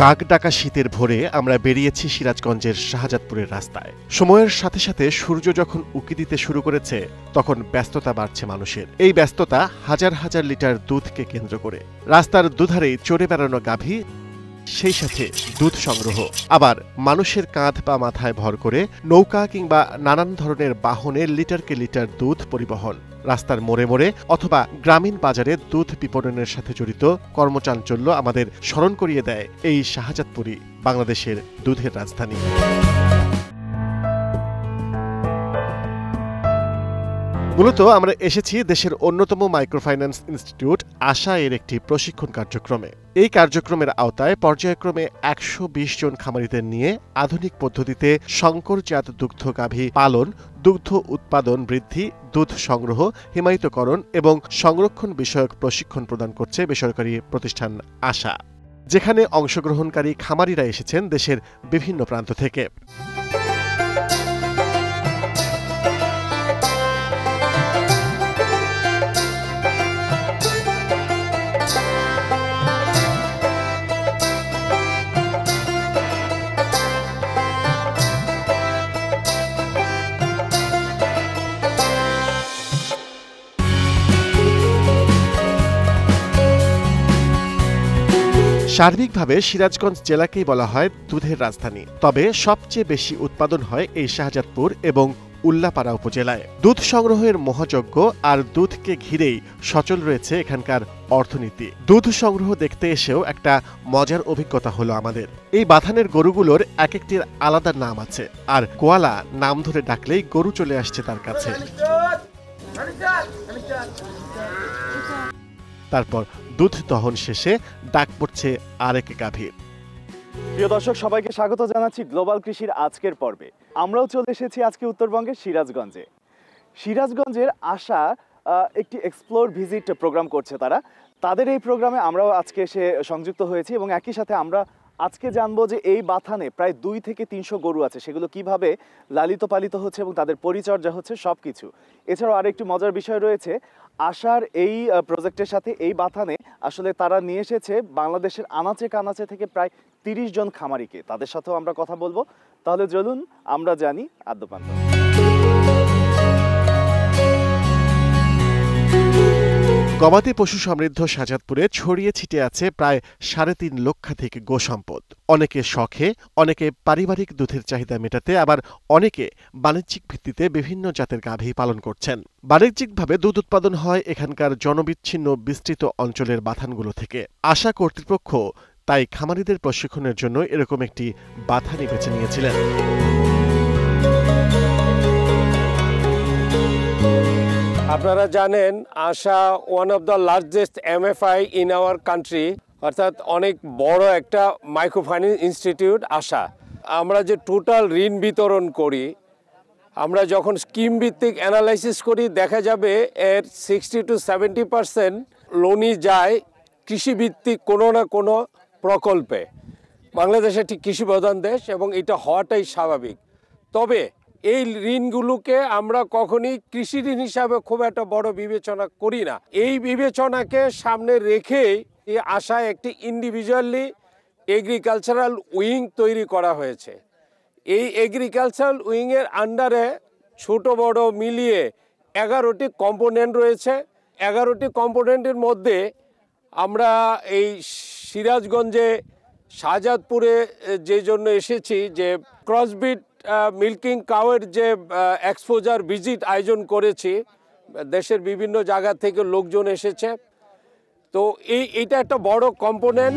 কাক ডাকা শীতের ভোরে আমরা বেরিয়েছি সিরাজগঞ্জের শাহজাদপুরের রাস্তায়। সময়ের সাথে সাথে সূর্য যখন উঁকি দিতে শুরু করেছে তখন ব্যস্ততা বাড়ছে মানুষের। এই ব্যস্ততা হাজার হাজার লিটার দুধকে কেন্দ্র করে। রাস্তার দুধারেই চড়ে বেড়ানো গাভী, সেই সাথে দুধ সংগ্রহ, আবার মানুষের কাঁধ বা মাথায় ভর করে নৌকা কিংবা নানান ধরনের বাহনে লিটারকে লিটার দুধ পরিবহন। রাস্তার মোড়ে মোড়ে অথবা গ্রামীণ বাজারে দুধ বিপণনের সাথে জড়িত কর্মচাঞ্চল্য আমাদের স্মরণ করিয়ে দেয় এই শাহজাদপুরই বাংলাদেশের দুধের রাজধানী। মূলত আমরা এসেছি দেশের অন্যতম মাইক্রোফাইন্যান্স ইনস্টিটিউট আশা এর একটি প্রশিক্ষণ কার্যক্রমে। এই কার্যক্রমের আওতায় পর্যায়ক্রমে ১২০ জন খামারিদের নিয়ে আধুনিক পদ্ধতিতে শঙ্করজাত দুগ্ধ গাভী পালন, দুগ্ধ উৎপাদন বৃদ্ধি, দুধ সংগ্রহ, হিমায়িতকরণ এবং সংরক্ষণ বিষয়ক প্রশিক্ষণ প্রদান করছে বেসরকারি প্রতিষ্ঠান আশা, যেখানে অংশগ্রহণকারী খামারিরা এসেছেন দেশের বিভিন্ন প্রান্ত থেকে। সার্বিকভাবে সিরাজগঞ্জ জেলাকেই বলা হয় দুধের রাজধানী, তবে সবচেয়ে বেশি উৎপাদন হয় এই শাহজাদপুর এবং উল্লাপাড়া উপজেলায়। দুধ সংগ্রহের মহাযজ্ঞ আর দুধকে ঘিরেই সচল রয়েছে এখানকার অর্থনীতি। দুধ সংগ্রহ দেখতে এসেও একটা মজার অভিজ্ঞতা হলো আমাদের। এই বাথানের গরুগুলোর এক একটির আলাদা নাম আছে, আর কোয়ালা নাম ধরে ডাকলেই গরু চলে আসছে তার কাছে। তারপর দুধ দহন শেষে ডাক পড়ছে আরেক গাভীর। প্রিয় দর্শক, সবাইকে স্বাগত জানাচ্ছি গ্লোবাল কৃষির আজকের পর্বে। আমরাও চলে এসেছি আজকে উত্তরবঙ্গের সিরাজগঞ্জে। সিরাজগঞ্জের আশা একটি এক্সপ্লোর ভিজিট প্রোগ্রাম করছে তারা। তাদের এই প্রোগ্রামে আমরাও আজকে এসে সংযুক্ত হয়েছি এবং একই সাথে আমরা আজকে জানবো যে এই বাথানে প্রায় 2 থেকে 300 গরু আছে, সেগুলো কিভাবে লালিত পালিত হচ্ছে এবং তাদের পরিচর্যা হচ্ছে সবকিছু। এছাড়াও আরেকটি মজার বিষয় রয়েছে, আশার এই প্রজেক্টের সাথে এই বাথানে আসলে তারা নিয়ে এসেছে বাংলাদেশের আনাচে কানাচে থেকে প্রায় 30 জন খামারিকে। তাদের সাথেও আমরা কথা বলবো। তাহলে চলুন আমরা জানি আদ্যপান্ত। গবাদি পশু সমৃদ্ধ শাহজাদপুরে ছড়িয়ে ছিটিয়ে আছে প্রায় 3.5 লক্ষাধিক গোসম্পদ। অনেকে শখে, অনেকে পারিবারিক দুধের চাহিদা মেটাতে, আবার অনেকে বাণিজ্যিক ভিত্তিতে বিভিন্ন জাতের গাভী পালন করছেন। বাণিজ্যিকভাবে দুধ উৎপাদন হয় এখানকার জনবিচ্ছিন্ন বিস্তৃত অঞ্চলের বাথানগুলো থেকে। আশা কর্তৃপক্ষ তাই খামারিদের প্রশিক্ষণের জন্য এরকম একটি বাথানই বেছে নিয়েছিলেন। আপনারা জানেন ASA one of the largest MFI in our country, অর্থাৎ অনেক বড় একটা মাইক্রোফাইন্যান্স ইনস্টিটিউট আশা। আমরা যে টোটাল ঋণ বিতরণ করি, আমরা যখন স্কিম ভিত্তিক অ্যানালাইসিস করি দেখা যাবে এর 60 to 70% লোনই যায় কৃষিভিত্তিক কোনো না কোনো প্রকল্পে। বাংলাদেশ একটি কৃষিপ্রধান দেশ এবং এটা হওয়াটাই স্বাভাবিক। তবে এই ঋণগুলোকে আমরা কখনই কৃষি ঋণ হিসাবে খুব একটা বড় বিবেচনা করি না। এই বিবেচনাকে সামনে রেখেই এই আশায় একটি ইন্ডিভিজুয়ালি এগ্রিকালচারাল উইং তৈরি করা হয়েছে। এই এগ্রিকালচারাল উইংয়ের আন্ডারে ছোট বড় মিলিয়ে 11টি কম্পোনেন্ট রয়েছে। 11টি কম্পোনেন্টের মধ্যে আমরা এই সিরাজগঞ্জে শাহজাদপুরে যে জন্য এসেছি, যে ক্রসবিট মিল্কিং কাউয়ের যে এক্সপোজার ভিজিট আয়োজন করেছি, দেশের বিভিন্ন জায়গা থেকে লোকজন এসেছে, তো এইটা একটা বড় কম্পোনেন্ট।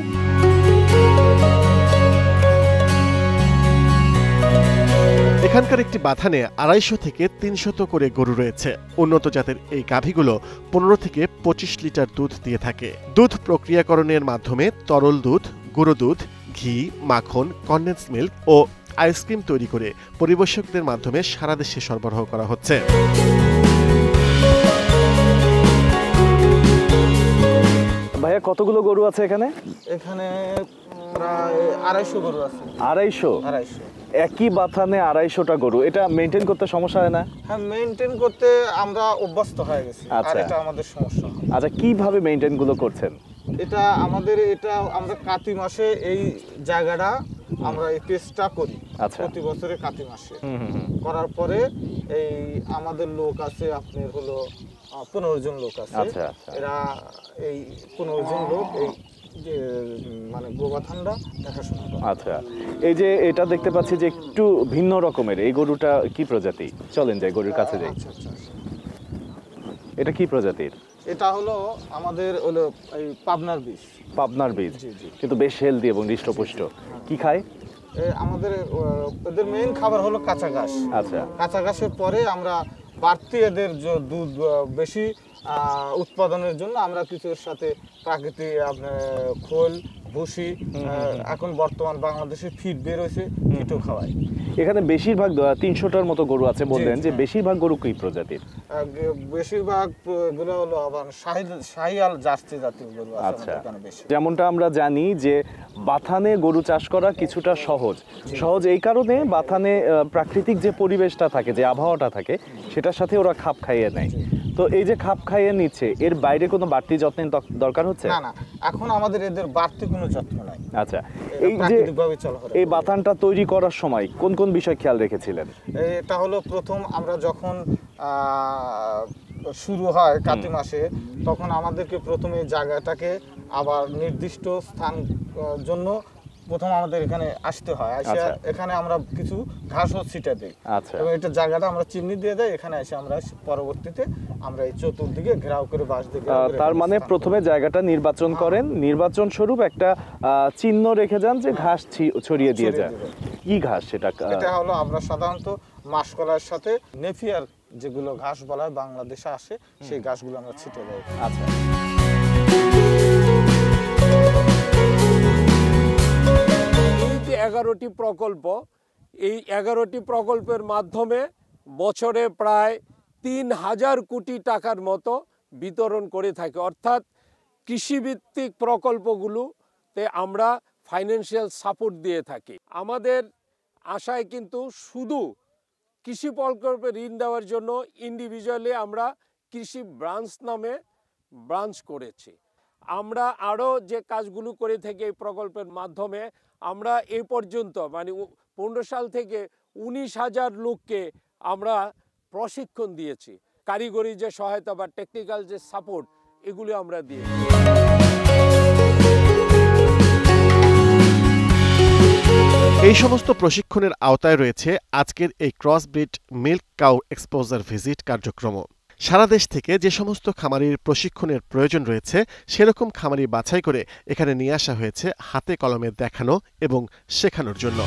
এখানকার একটি বাথানে 250 থেকে 300 করে গরু রয়েছে। উন্নত জাতের এই গাভীগুলো 15 থেকে 25 লিটার দুধ দিয়ে থাকে। দুধ প্রক্রিয়াকরণের মাধ্যমে তরল দুধ, গুঁড়ো দুধ, ঘি, মাখন, কনডেন্স মিল্ক ও আইসক্রিম তৈরি করে পরিবেশকদের মাধ্যমে সারা দেশে সরবরাহ করা হচ্ছে। ভাইয়া, কতগুলো গরু আছে এখানে? এখানে প্রায় 250 গরু আছে। 250? একই বাথানে 250টা গরু, এটা মেইনটেইন করতে সমস্যা হয় না? হ্যাঁ, মেইনটেইন করতে আমরা অভ্যস্ত হয়ে গেছি, আর এটা আমাদের সমস্যা। আচ্ছা, কিভাবে মেইনটেইন গুলো করছেন? এটা আমরা কাতি মাসে এই জায়গাটা আমরা এই টেস্টটা করি। আচ্ছা। প্রতি বছরে কাতি মাসে করার পরে এই আমাদের লোক আছে আপনার হলো 15 জন লোক আছে। আচ্ছা, আচ্ছা। এরা এই 15 জন লোক এই যে মানে গোবাথানটা দেখাশোনা করে। আচ্ছা, এই যে এটা দেখতে পাচ্ছি যে একটু ভিন্ন রকমের, এই গরুটা কি প্রজাতি? চলেন যাই গরুর কাছে যাই। আচ্ছা আচ্ছা। এটা কি প্রজাতির? এটা হলো আমাদের হলো এই পাবনার বীজ। পাবনার বীজ, জি, জি। কিন্তু বেশ হেলদি এবং হৃষ্টপুষ্ট। কি খায়? আমাদের এদের মেইন খাবার হলো কাঁচা ঘাস। আচ্ছা। কাঁচা ঘাসের পরে আমরা বাড়তি এদের দুধ বেশি উৎপাদনের জন্য আমরা কিছু এর সাথে প্রাকৃতিক আপনার খোল ভুসি এখন বর্তমান বাংলাদেশে ফিড বের হয়েছে, ফিটও খাওয়াই। এখানে বেশিরভাগ 300টার মতো গরু আছে বললেন, জি, যে হ্যাঁ। বেশিরভাগ গরু কি প্রজাতির? বেশিরভাগ গুলো হলো আবার শাহিয়াল জার্সি জাতীয় গরু আছে আচ্ছা, আমাদের এখানে বেশি। যেমনটা আমরা জানি যে বাথানে গরু চাষ করা কিছুটা সহজ এই কারণে বাথানে প্রাকৃতিক যে পরিবেশটা থাকে, যে আবহাওয়াটা থাকে, সেটার সাথে ওরা খাপ খাইয়ে নেয়। তো এই যে খাপ খাইয়ে নিচ্ছে, এর বাইরে কোনো বাড়তি যত্নের দরকার হচ্ছে না, এখন আমাদের এদের বাড়তি কোনো যত্ন নাই। আচ্ছা, এই এই যে প্রাকৃতিকভাবে চলা হয়। এই বাথানটা তৈরি করার সময় কোন কোন বিষয় খেয়াল রেখেছিলেন? এটা হলো প্রথম আমরা যখন শুরু হয় কাতি মাসে, তখন আমাদেরকে প্রথমে জায়গাটাকে আবার নির্দিষ্ট স্থান জন্য প্রথম আমাদের এখানে আসতে হয়। এখানে আমরা কিছু ঘাসও ছিটা দিই। আচ্ছা। এবং এটা জায়গাটা আমরা চিমনি দিয়ে দেয়, এখানে এসে আমরা পরবর্তীতে আমরা এই চতুর্দিকে ঘেরাও করে বাঁশ দিয়ে তার মানে প্রথমে জায়গাটা নির্বাচন করেন, নির্বাচন স্বরূপ একটা চিহ্ন রেখে যান যে ঘাস ছড়িয়ে দিয়ে যায়। কি ঘাস সেটা? এটা হলো আমরা সাধারণত মাসকলাইয়ের সাথে নেপিয়ার যেগুলো ঘাস বলা হয় বাংলাদেশে আসে, সেই ঘাসগুলো আমরা ছিটে দেই। আচ্ছা। এই যে 11টি প্রকল্প, এই 11টি প্রকল্পের মাধ্যমে বছরে প্রায় 3000 কোটি টাকার মতো বিতরণ করে থাকে। অর্থাৎ কৃষিভিত্তিক প্রকল্পগুলোতে আমরা ফাইন্যান্সিয়াল সাপোর্ট দিয়ে থাকি। আমাদের আশায় কিন্তু শুধু কৃষি প্রকল্পে ঋণ দেওয়ার জন্য ইন্ডিভিজুয়ালি আমরা কৃষি ব্রাঞ্চ নামে ব্রাঞ্চ করেছি। আমরা আরও যে কাজগুলো করে থাকি এই প্রকল্পের মাধ্যমে, আমরা এই পর্যন্ত মানে 15 সাল থেকে 19,000 লোককে আমরা প্রশিক্ষণ দিয়েছি। কারিগরি যে সহায়তা বা টেকনিক্যাল যে সাপোর্ট, এগুলো আমরা দিয়েছি। এই সমস্ত প্রশিক্ষণের আওতায় রয়েছে আজকের এই crossbreed milk cow exposure visit কার্যক্রম। সারা দেশ থেকে যে সমস্ত খামারির প্রশিক্ষণের প্রয়োজন রয়েছে, সেরকম খামারি বাছাই করে এখানে নিয়ে আসা হয়েছে হাতে কলমে দেখানো এবং শেখানোর জন্য।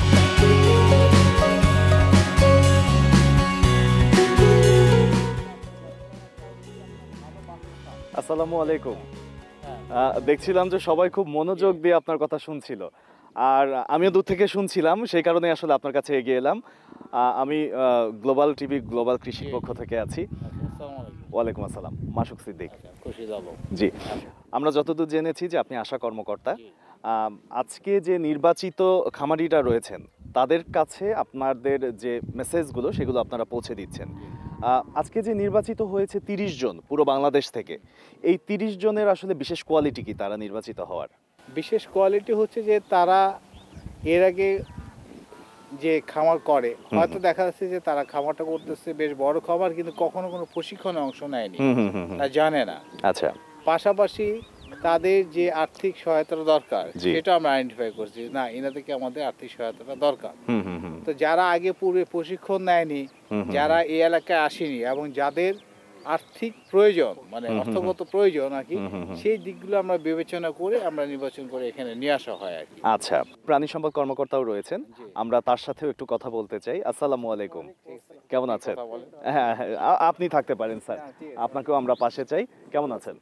আসসালামু আলাইকুম। দেখছিলাম যে সবাই খুব মনোযোগ দিয়ে আপনার কথা শুনছিল, আর আমিও দূর থেকে শুনছিলাম, সেই কারণে আসলে আপনার কাছে এগিয়ে এলাম। আমি গ্লোবাল টিভি গ্লোবাল কৃষির পক্ষ থেকে আছি। ওয়ালাইকুম আসসালাম, মাসুক সিদ্দিক। জি, আমরা যতদূর জেনেছি যে আপনি আশা কর্মকর্তা। আজকে যে নির্বাচিত খামারিরা রয়েছেন, তাদের কাছে আপনাদের যে মেসেজগুলো সেগুলো আপনারা পৌঁছে দিচ্ছেন। আজকে যে নির্বাচিত হয়েছে 30 জন পুরো বাংলাদেশ থেকে, এই 30 জনের আসলে বিশেষ কোয়ালিটি কি তারা নির্বাচিত হওয়ার? বিশেষ কোয়ালিটি হচ্ছে যে তারা এর আগে যে খামার করে, হয়তো দেখা যাচ্ছে যে তারা খামারটা করতেছে বেশ বড় খামার, কিন্তু কখনো কোনো প্রশিক্ষণে অংশ নেয়নি, না জানে না। আচ্ছা। পাশাপাশি তাদের যে আর্থিক সহায়তার দরকার সেটা আমরা আইডেন্টিফাই করছি, না এনাদেরকে আমাদের আর্থিক সহায়তাটা দরকার। তো যারা আগে পূর্বে প্রশিক্ষণ নেয়নি, যারা এই এলাকায় আসেনি এবং যাদের আর্থিক প্রয়োজন মানে অর্থগত প্রয়োজন আর কি, সেই দিকগুলো আমরা বিবেচনা করে আমরা নির্বাচন করে এখানে নিয়ে আসা হয় আর কি। আচ্ছা, প্রাণী সম্পদ কর্মকর্তাও রয়েছেন, আমরা তার সাথেও একটু কথা বলতে চাই। আসসালামু আলাইকুম, কেমন আছেন? হ্যাঁ, আপনি থাকতে পারেন স্যার, আপনাকেও আমরা পাশে চাই। কেমন আছেন?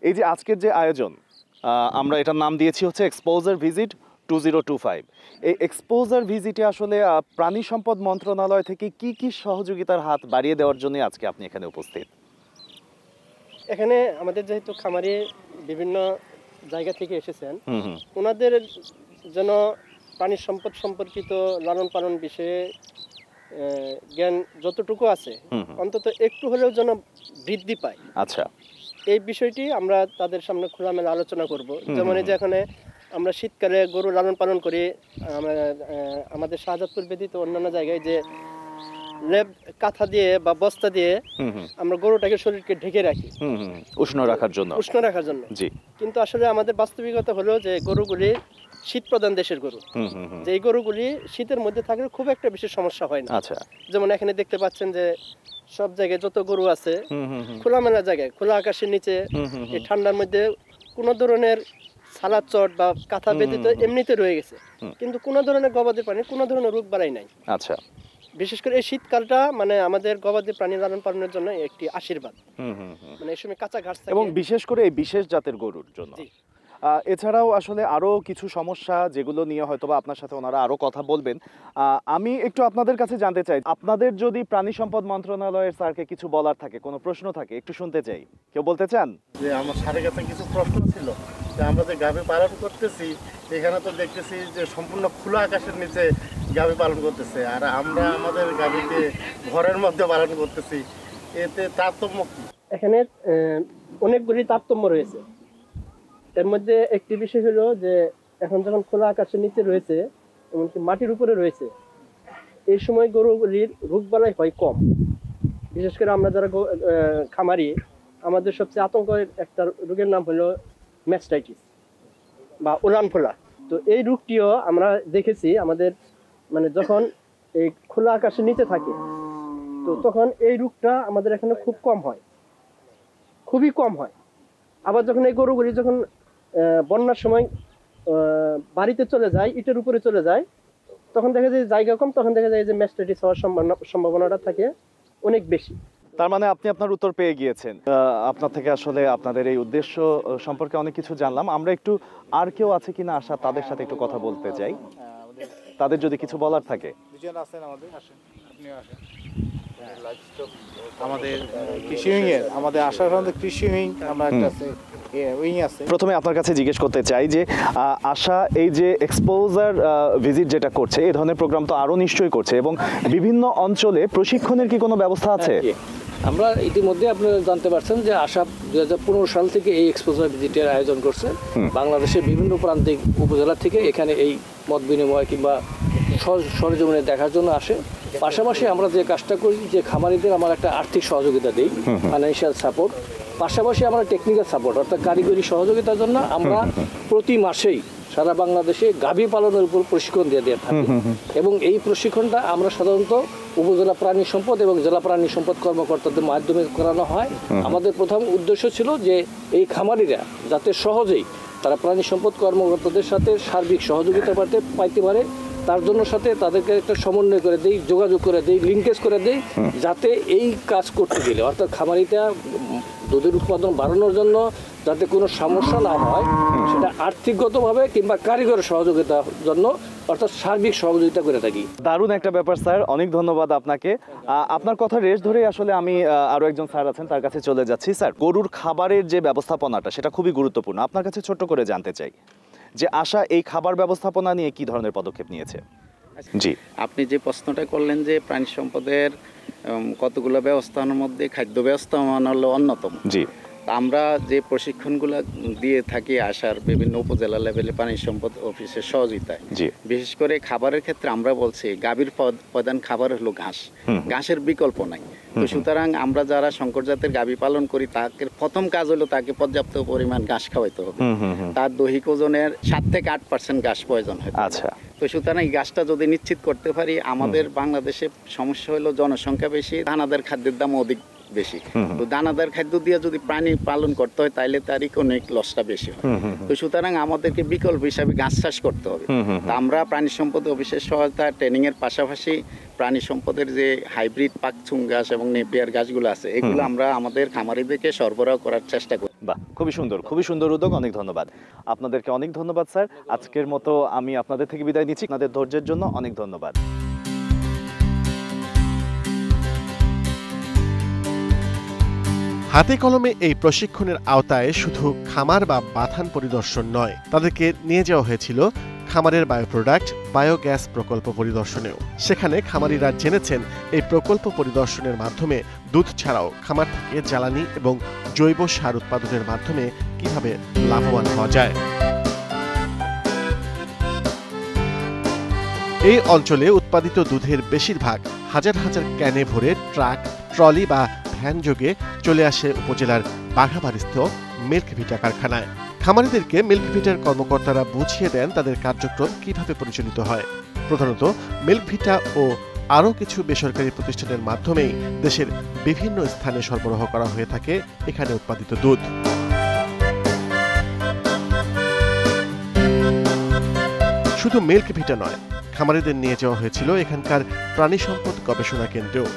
এই যে আজকের যে আয়োজন, আমরা এটার নাম দিয়েছি হচ্ছে এক্সপোজার ভিজিট 2025। এই এক্সপোজার ভিজিটে আসলে প্রাণী সম্পদ মন্ত্রণালয় থেকে কি কি সহযোগিতার হাত বাড়িয়ে দেওয়ার জন্য আজকে আপনি এখানে উপস্থিত? এখানে আমাদের যেহেতু খামারি বিভিন্ন জায়গা থেকে এসেছেন, ওনাদের যেন প্রাণী সম্পদ সম্পর্কিত লালন পালন বিষয়ে জ্ঞান যতটুকু আছে অন্তত একটু হলেও যেন বৃদ্ধি পায়। আচ্ছা। এই বিষয়টি আমরা তাদের সামনে খোলামেলা আলোচনা করব। যেমন এই যে এখানে আমরা শীতকালে গরু লালন পালন করি, আমাদের শাহজাদপুর ব্যতীত অন্যান্য জায়গায় যে লেপ কাঁথা দিয়ে বা বস্তা দিয়ে আমরা গরুটাকে শরীরকে ঢেকে রাখি উষ্ণ রাখার জন্য। জি, কিন্তু আসলে আমাদের বাস্তবিকতা হলো যে গরুগুলি শীত প্রধান দেশের গরু, যে এই গরুগুলি শীতের মধ্যে থাকলে খুব একটা বেশি সমস্যা হয় না। আচ্ছা, যেমন এখানে দেখতে পাচ্ছেন যে সব জায়গায় যত গরু আছে খোলামেলা জায়গায়, খোলা আকাশের নিচে, এই ঠান্ডার মধ্যে কোনো ধরনের সালাদ চট বা কাঁথা ব্যতীত এমনিতে রয়ে গেছে, কিন্তু কোনো ধরনের গবাদি প্রাণীর কোনো ধরনের রোগ বাড়াই নাই। আচ্ছা, বিশেষ করে এই শীতকালটা মানে আমাদের গবাদি প্রাণী লালন পালনের জন্য একটি আশীর্বাদ। মানে এই সময় কাঁচা ঘাস থাকে, এবং বিশেষ করে এই বিশেষ জাতের গরুর জন্য। এছাড়াও আসলে আরো কিছু সমস্যা যেগুলো নিয়ে হয়তোবা আপনার সাথে ওনারা আরো কথা বলবেন। আমি একটু আপনাদের কাছে জানতে চাই, আপনাদের যদি প্রাণী সম্পদ মন্ত্রণালয়ের স্যারকে কিছু বলার থাকে, কোনো প্রশ্ন থাকে, একটু শুনতে চাই। কেউ বলতে চান? যে আমার স্যারের কাছে কিছু প্রশ্ন ছিল, যে আমরা যে গাভী পালন করতেছি এখানে তো দেখতেছি যে সম্পূর্ণ খোলা আকাশের নিচে গাভী পালন করতেছে, আর আমরা আমাদের গাভীকে ঘরের মধ্যে পালন করতেছি, এতে তারতম্য কি? এখানে অনেকগুলি তারতম্য রয়েছে। এর মধ্যে একটি বিষয় হলো যে এখন যখন খোলা আকাশের নিচে রয়েছে, এমনকি মাটির উপরে রয়েছে, এই সময় গরুগুলির রোগবালাই হয় কম। বিশেষ করে আমরা যারা খামারি, আমাদের সবচেয়ে আতঙ্কের একটা রোগের নাম হলো ম্যাস্টাইটিস বা উলান ফোলা। তো এই রোগটিও আমরা দেখেছি আমাদের মানে যখন এই খোলা আকাশের নিচে থাকে, তো তখন এই রোগটা আমাদের এখানে খুব কম হয়, খুবই কম হয়। আবার যখন এই গরুগুলি যখন বন্যার সময় বাড়িতে চলে যায়, ইটের উপরে চলে যায়, তখন দেখা যায় জায়গা কম, তখন দেখা যায় যে ম্যাস্টাইটিস হওয়ার সম্ভাবনাটা থাকে অনেক বেশি। তার মানে আপনি আপনার উত্তর পেয়ে গিয়েছেন। আপনার থেকে আসলে আপনাদের এই উদ্দেশ্য সম্পর্কে অনেক কিছু জানলাম। আমরা একটু আর কেউ আছে কিনা আশা, তাদের সাথে একটু কথা বলতে চাই, তাদের যদি কিছু বলার থাকে। আমাদের কৃষি উইং এর, আমাদের আশা কৃষি উইং আমরা একটা উইং আছে। প্রথমে আপনার কাছে জিজ্ঞেস করতে চাই যে আশা এই যে এক্সপোজার ভিজিট যেটা করছে, এই ধরনের প্রোগ্রাম তো আরো নিশ্চয়ই করছে, এবং বিভিন্ন অঞ্চলে প্রশিক্ষণের কি কোনো ব্যবস্থা আছে? আমরা ইতিমধ্যে আপনারা জানতে পারছেন যে আশা 2015 সাল থেকে এই এক্সপোজার ভিজিটের আয়োজন করছে। বাংলাদেশের বিভিন্ন প্রান্তিক উপজেলা থেকে এখানে এই মত বিনিময় কিংবা সরজমিনে দেখার জন্য আসে। পাশাপাশি আমরা যে কাজটা করি, যে খামারিদের আমরা একটা আর্থিক সহযোগিতা দিই, ফাইন্যান্সিয়াল সাপোর্ট, পাশাপাশি আমরা টেকনিক্যাল সাপোর্ট অর্থাৎ কারিগরি সহযোগিতার জন্য আমরা প্রতি মাসেই সারা বাংলাদেশে গাভী পালনের উপর প্রশিক্ষণ দিয়ে থাকি। এবং এই প্রশিক্ষণটা আমরা সাধারণত উপজেলা প্রাণী সম্পদ এবং জেলা প্রাণী সম্পদ কর্মকর্তাদের মাধ্যমে করানো হয়। আমাদের প্রথম উদ্দেশ্য ছিল যে এই খামারিরা যাতে সহজেই তারা প্রাণী সম্পদ কর্মকর্তাদের সাথে সার্বিক সহযোগিতা পাইতে পারে, তার জন্য সাথে তাদেরকে একটা সমন্বয় করে দেই, যোগাযোগ করে দেই, লিঙ্কেজ করে দেই, যাতে এই কাজ করতে গেলে অর্থাৎ খামারিটা দুধের উৎপাদন বাড়ানোর জন্য যাতে কোনো সমস্যা না হয়, সেটা আর্থিকগতভাবে কিংবা কারিগরি সহযোগিতার জন্য অর্থাৎ সার্বিক সহযোগিতা করে থাকি। দারুণ একটা ব্যাপার স্যার, অনেক ধন্যবাদ আপনাকে। আপনার কথা রেশ ধরেই আসলে আমি আরো একজন স্যার আছেন, তার কাছে চলে যাচ্ছি। স্যার, গরুর খাবারের যে ব্যবস্থাপনাটা সেটা খুবই গুরুত্বপূর্ণ। আপনার কাছে ছোট্ট করে জানতে চাই যে আশা এই খাবার ব্যবস্থাপনা নিয়ে কি ধরনের পদক্ষেপ নিয়েছে? জি, আপনি যে প্রশ্নটা করলেন যে প্রাণী সম্পদের কতগুলো ব্যবস্থাপনার মধ্যে খাদ্য ব্যবস্থাপনা হলো অন্যতম। জি, আমরা যে প্রশিক্ষণগুলো দিয়ে থাকি আশার বিভিন্ন উপজেলা লেভেলে প্রাণী সম্পদ অফিসের সহযোগিতায়, বিশেষ করে খাবারের ক্ষেত্রে আমরা বলছি গাভীর প্রধান খাবার হলো ঘাস, ঘাসের বিকল্প নাই। তো সুতরাং আমরা যারা শঙ্কর জাতের গাভী পালন করি তাকে প্রথম কাজ হলো তাকে পর্যাপ্ত পরিমাণ ঘাস খাওয়াইতে হবে। তার দৈহিক ওজনের 7 থেকে 8% ঘাস প্রয়োজন হয়। আচ্ছা, তো সুতরাং এই ঘাসটা যদি নিশ্চিত করতে পারি, আমাদের বাংলাদেশে সমস্যা হলো জনসংখ্যা বেশি, দানাদার খাদ্যের দাম অধিক বেশি। তো দানাদার খাদ্য দিয়ে যদি প্রাণী পালন করতে হয় তাইলে তার ইকোনমিক লসটা বেশি হয়। তো সুতরাং আমাদেরকে বিকল্প হিসাবে ঘাস চাষ করতে হবে। তা আমরা প্রাণী সম্পদ অফিসের সহায়তা ট্রেনিং এর পাশাপাশি প্রাণী সম্পদের যে হাইব্রিড পাকচুং ঘাস এবং নেপিয়ার ঘাসগুলো আছে, এগুলো আমরা আমাদের খামারিদেরকে সরবরাহ করার চেষ্টা করি। বাহ, খুবই সুন্দর, খুবই সুন্দর উদ্যোগ। অনেক ধন্যবাদ আপনাদেরকে, অনেক ধন্যবাদ স্যার। আজকের মতো আমি আপনাদের থেকে বিদায় নিচ্ছি। আপনাদের ধৈর্যের জন্য অনেক ধন্যবাদ। হাতে কলমে এই প্রশিক্ষণের আওতায় শুধু খামার বা বাথান পরিদর্শন নয়, তাদেরকে নিয়ে যাওয়া হয়েছিল খামারের বায়োপ্রোডাক্ট বায়োগ্যাস প্রকল্প পরিদর্শনেও। সেখানে খামারিরা জেনেছেন এই প্রকল্প পরিদর্শনের মাধ্যমে দুধ ছাড়াও খামার থেকে জ্বালানি এবং জৈব সার উৎপাদনের মাধ্যমে কিভাবে লাভবান হওয়া যায়। এই অঞ্চলে উৎপাদিত দুধের বেশিরভাগ হাজার হাজার ক্যানে ভরে ট্রাক, ট্রলি বা ভ্যান যোগে চলে আসে উপজেলার বাঘাবাড়িস্থ মিল্কভিটা কারখানায়। খামারিদেরকে মিল্কভিটার কর্মকর্তারা বুঝিয়ে দেন তাদের কার্যক্রম কিভাবে পরিচালিত হয়। প্রধানত মিল্কভিটা ও আরও কিছু বেসরকারি প্রতিষ্ঠানের মাধ্যমেই দেশের বিভিন্ন স্থানে সরবরাহ করা হয়ে থাকে এখানে উৎপাদিত দুধ। শুধু মিল্কভিটা নয়, খামারিদের নিয়ে যাওয়া হয়েছিল এখানকার প্রাণী সম্পদ গবেষণা কেন্দ্রেও।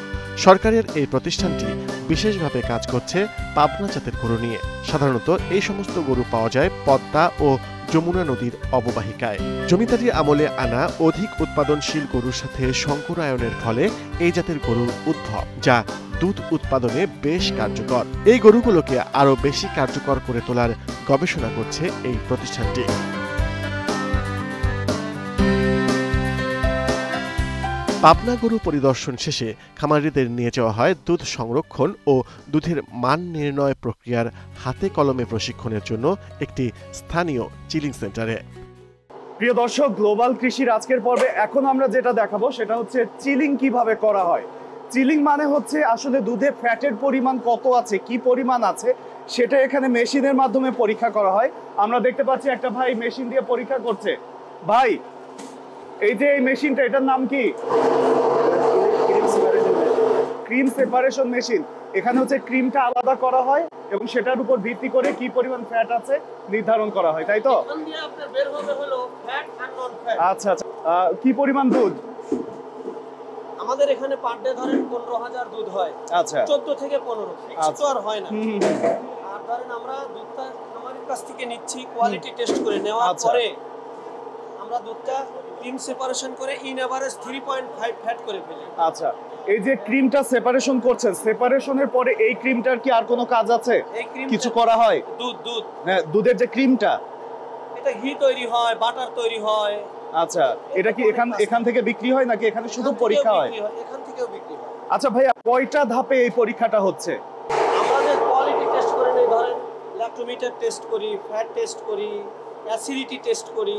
সরকারের এই প্রতিষ্ঠানটি বিশেষভাবে কাজ করছে পাবনা জাতের গরু নিয়ে। সাধারণত এই সমস্ত গরু পাওয়া যায় পদ্মা ও যমুনা নদীর অববাহিকায়। জমিদারি আমলে আনা অধিক উৎপাদনশীল গরুর সাথে সংকরায়নের ফলে এই জাতের গরুর উদ্ভব, যা দুধ উৎপাদনে বেশ কার্যকর। এই গরুগুলোকে আরও বেশি কার্যকর করে তোলার গবেষণা করছে এই প্রতিষ্ঠানটি। পাবনা গরু পরিদর্শন শেষে খামারিদের নিয়ে যাওয়া হয় দুধ সংরক্ষণ ও দুধের মান নির্ণয় প্রক্রিয়ার হাতে কলমে প্রশিক্ষণের জন্য একটি স্থানীয় চিলিং সেন্টারে। প্রিয় দর্শক, গ্লোবাল কৃষির আজকের পর্বে এখন আমরা যেটা দেখাবো সেটা হচ্ছে চিলিং কিভাবে করা হয়। চিলিং মানে হচ্ছে আসলে দুধে ফ্যাটের পরিমাণ কত আছে, কি পরিমাণ আছে, সেটা এখানে মেশিনের মাধ্যমে পরীক্ষা করা হয়। আমরা দেখতে পাচ্ছি একটা ভাই মেশিন দিয়ে পরীক্ষা করছে। ভাই, এই যে এই মেশিনটা, এটার নাম কি? Cream separation machine. এখানে হচ্ছে ক্রিমটা আলাদা করা হয় এবং সেটার উপর ভিত্তি করে কি পরিমাণ ফ্যাট আছে নির্ধারণ করা হয়, তাই তো? আচ্ছা আচ্ছা, কি পরিমাণ দুধ? আমাদের এখানে পার ডে ধরেন 15,000 দুধ হয়। আচ্ছা, 14 থেকে 15 ফিক্সড আর হয় না। আর ধরেন আমরা দুধটা খামারের কাছ থেকে নিচ্ছি, কোয়ালিটি টেস্ট করে নেওয়ার পরে আমরা দুধটা ক্রিম সেপারেশন করে ইন এভারেজ 3.5 ফ্যাট করে ফেলি। আচ্ছা, এই যে ক্রিমটা সেপারেশন করছেন, সেপারেশনের পরে এই ক্রিমটার কি আর কোনো কাজ আছে? কিছু করা হয়? দুধ হ্যাঁ, দুধের যে ক্রিমটা, এটা ঘি তৈরি হয়, বাটার তৈরি হয়। আচ্ছা, এটা কি এখান থেকে বিক্রি হয় নাকি এখানে শুধু পরীক্ষা হয়? এখান থেকেও বিক্রি হয়। আচ্ছা ভাইয়া, কয়টা ধাপে এই পরীক্ষাটা হচ্ছে? আমরা যে কোয়ালিটি টেস্ট করে নেই, ধরেন ল্যাক্টোমিটার টেস্ট করি, ফ্যাট টেস্ট করি, অ্যাসিডিটি টেস্ট করি।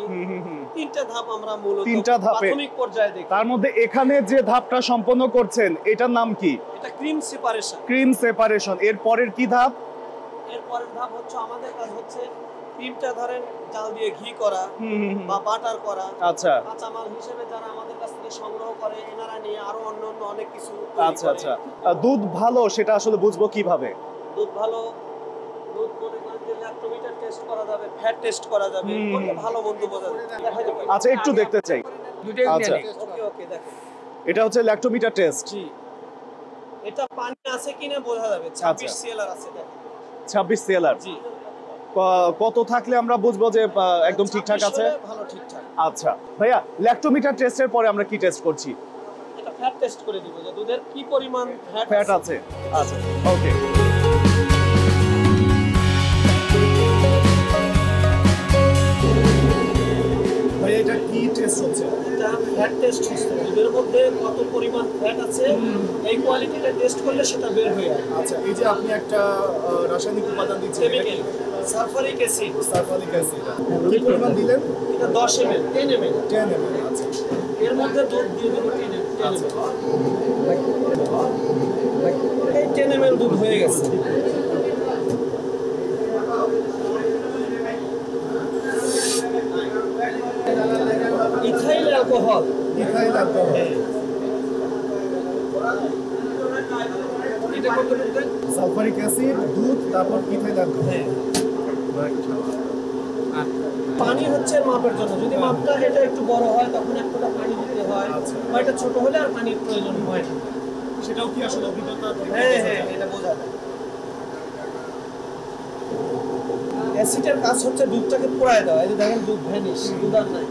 তিনটা ধাপ আমরা মূলত প্রাথমিক পর্যায়ে দেখি। তার মধ্যে এখানে যে ধাপটা সম্পন্ন করছেন এটার নাম কি? এটা ক্রিম সেপারেশন। Cream separation. এর পরের কি ধাপ? এর পরের ধাপ হচ্ছে আমাদের কাজ হচ্ছে ক্রিমটা ধরেন জাল দিয়ে ঘি করা বা বাটার করা। আচ্ছা, কাঁচামাল হিসেবে যারা আমাদের কাছ থেকে সংগ্রহ করে এনারা নিয়ে আরো অন্যান্য অনেক কিছু। আচ্ছা আচ্ছা, দুধ ভালো সেটা আসলে বুঝবো কিভাবে? দুধ ভালো, দুধ মনে করেন যে ল্যাক্টোমিটার টেস্ট করা যাবে, ফ্যাট টেস্ট করা যাবে, কোনটা ভালো মন্দ বোঝা যাবে। আচ্ছা, একটু দেখতে চাই। আচ্ছা, ওকে দেখেন, এটা হচ্ছে ল্যাক্টোমিটার টেস্ট। জি, এটা পানি আছে কিনা বোঝা যাবে। 26 সিএলআর আছে, দেখেন 26 সিএলআর। জি, কত থাকলে আমরা বুঝবো যে একদম ঠিকঠাক আছে? ভালো, ঠিকঠাক। আচ্ছা ভাইয়া, ল্যাক্টোমিটার টেস্টের পরে আমরা কি টেস্ট করছি? এটা ফ্যাট টেস্ট করে দিব যে দুধের কি পরিমাণ ফ্যাট আছে। আচ্ছা, ওকে। ভাইয়া, এটা কি টেস্ট হচ্ছে? এটা ফ্যাট টেস্ট হচ্ছে, দুধের মধ্যে কত পরিমাণ ফ্যাট আছে এই কোয়ালিটিটা টেস্ট করলে সেটা বের হয়ে আসে। আচ্ছা, এই যে আপনি একটা রাসায়নিক উপাদান দিচ্ছেন, chemical sulphuric acid. Sulphuric acid কি পরিমাণ দিলেন? এটা 10 ml, 10 ml। আচ্ছা, এর মধ্যে দুধ দিয়ে দেব 10 ml। এই 10 ml দুধ হয়ে গেছে। Ethyl alcohol. Ethyl alcohol. এটা কত দিতে? সালফারিক অ্যাসিড, দুধ, তারপর ইথাইল অ্যালকোহল। পানি হচ্ছে মাপের জন্য, যদি মাপটা এটা একটু বড় হয় তখন একটু পানি দিতে হয়, বা এটা ছোট হলে আর পানির প্রয়োজন হয় না। সেটাও কি আসলে অভিজ্ঞতা? হ্যাঁ হ্যাঁ, এটা বোঝা যায়। অ্যাসিডের কাজ হচ্ছে দুধটাকে পোড়ায় দেওয়া। এই যে দেখেন দুধ ভ্যানিশ, দুধ আর নাই।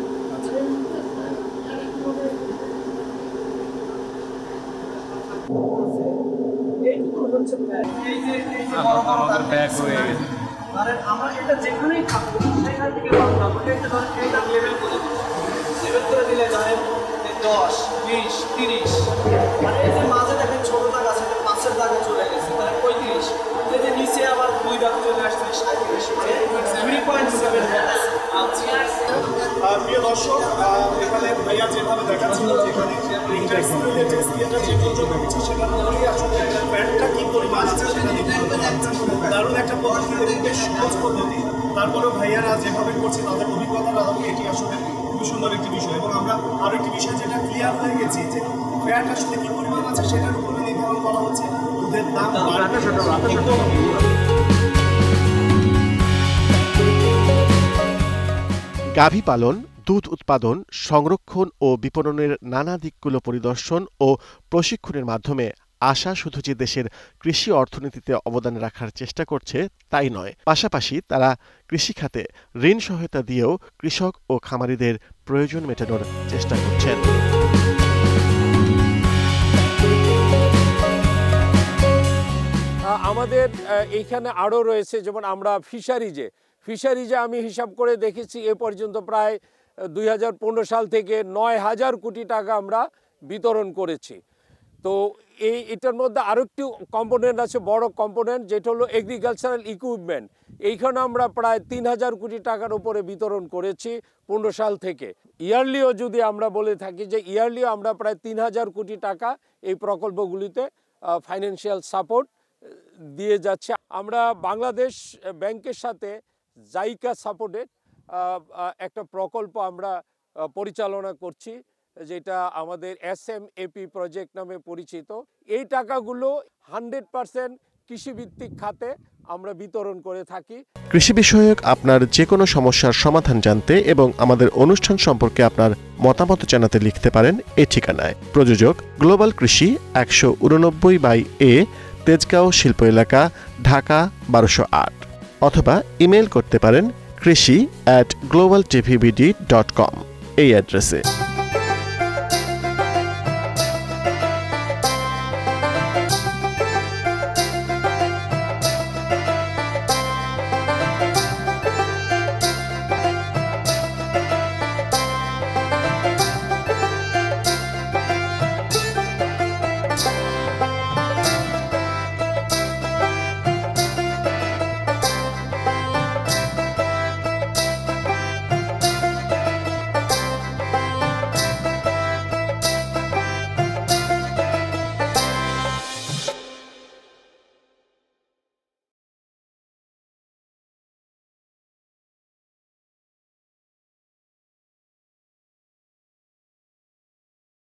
এইটুকু হচ্ছে প্যাক। এই যে বড় বড় প্যাক হয়ে গেছে। আমরা এটা যেখানেই থাকবো সেখান থেকে পাবো, এটা ধরেন এইটা লেভেল করে 10, 20, 30, মানে এই যে মাঝে দেখেন ছোট দাগ আছে, 5-এর দাগে চলে গেছে, মানে 35, এই যে নিচে আবার 2 দাগ চলে আসছে 37, মানে 3.7 আছে। প্রিয় দর্শক, এখানে ভাইয়া যেভাবে দেখাচ্ছিল যেখানে ইন্টারস্কেলের যে স্কেলটা যে পর্যন্ত হচ্ছে সেটা মধ্যেই আসলে প্যান্টটা কি পরিমাণ আছে সেটা দেখতে পাচ্ছি। দারুণ একটা পদ্ধতি এবং বেশ সহজ পদ্ধতি। তারপরেও ভাইয়ারা যেভাবে করছে তাদের অভিজ্ঞতার আলোকে এটি আসলে খুবই সুন্দর একটি বিষয়। এবং আমরা আরও একটি বিষয় যেটা ক্লিয়ার হয়ে গেছি যে ফ্যাট আসলে কি পরিমাণ আছে সেটার উপরে নির্ধারণ করা হচ্ছে। দুধের দাম গাভী পালন, দুধ উৎপাদন, সংরক্ষণ ও বিপণনের নানা দিকগুলো পরিদর্শন ও প্রশিক্ষণের মাধ্যমে আশা শুধু যে দেশের কৃষি অর্থনীতিতে অবদান রাখার চেষ্টা করছে তাই নয়, পাশাপাশি তারা কৃষিখাতে ঋণ সহায়তা দিয়েও কৃষক ও খামারিদের প্রয়োজন মেটানোর চেষ্টা করছেন। আমাদের এইখানে আরও রয়েছে, যেমন আমরা ফিশারিজে আমি হিসাব করে দেখেছি এ পর্যন্ত প্রায় 2015 সাল থেকে 9,000 কোটি টাকা আমরা বিতরণ করেছি। তো এটার মধ্যে আরও একটি কম্পোনেন্ট আছে, বড় কম্পোনেন্ট, যেটা হলো এগ্রিকালচারাল ইকুইপমেন্ট। এইখানে আমরা প্রায় 3,000 কোটি টাকার উপরে বিতরণ করেছি 15 সাল থেকে। ইয়ারলিও যদি আমরা বলে থাকি যে ইয়ারলিও আমরা প্রায় 3,000 কোটি টাকা এই প্রকল্পগুলিতে ফাইন্যান্সিয়াল সাপোর্ট দিয়ে যাচ্ছে। আমরা বাংলাদেশ ব্যাংকের সাথে জাইকা সাপোর্টেড একটা প্রকল্প আমরা পরিচালনা করছি, যেটা আমাদের SMAP প্রজেক্ট নামে পরিচিত। এই টাকাগুলো 100% কৃষিভিত্তিক খাতে আমরা বিতরণ করে থাকি। কৃষি বিষয়ক আপনার যে কোনো সমস্যার সমাধান জানতে এবং আমাদের অনুষ্ঠান সম্পর্কে আপনার মতামত জানাতে লিখতে পারেন এই ঠিকানায়। প্রযোজক গ্লোবাল কৃষি, 189/A, তেজগাঁও শিল্প এলাকা, ঢাকা 1208। অথবা ইমেল করতে পারেন krishi@globaltvbd.com এই অ্যাড্রেসে।